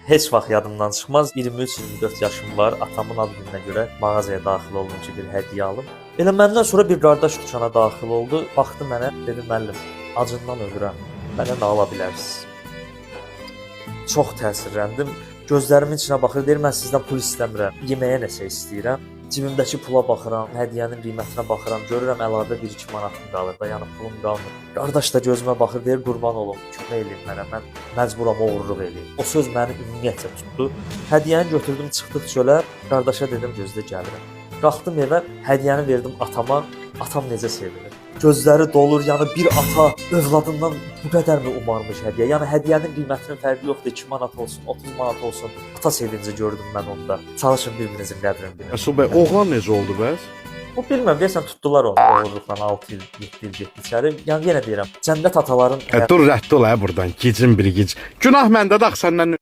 Heç vaxt yadımdan çıxmaz. 23-24 yaşım var. Atamın ad gününə görə mağazaya daxil olunca bir hədiyyə alım. Elə məndən sonra bir qardaş dükkana daxil oldu. Baxdı mənə, dedi müəllim, acından ölürəm. Mənə nə ala bilərsiniz? Çox təsirləndim. Gözlərimin içinə baxır, deyir mən sizdən pul istəmirəm. Yeməyə nəsə istəyirəm. Cibimdəki pula baxıram, hədiyyənin qiymətinə baxıram, görürəm əlavə 1-2 manatım qalır da, yəni pulum qalmır. Qardaş da gözümə baxır, deyir qurban olum, kömək eləyin mənə, mən məcburam oğurluq eləyim. O söz məni ümumiyyətlə tutdu. Hədiyyəni götürdüm, çıxdıq çölə, qardaşa dedim gözlə gəlirəm. Qalxdım evə, hədiyyəni verdim atama. Atam necə sevinir. Gözləri dolur, yəni bir ata övladından bu qədərmi umarmış hədiyyə? Yəni hədiyyənin qiymətinin fərqi yoxdur, 2 manat olsun, 30 manat olsun. Ata sevinci gördüm mən onda. Çalışın bir-birinizin qədrini bilin. Rəsul bəy, oğlan necə oldu bəs? Bu bilmirəm, deyəsən tutdular onu oğurluqla 6 il, 7 il getdi içəri. Yəni yenə deyirəm, cənnət ataların Dur rədd ol buradan, gicin bir gic. Günah məndədir axı səndən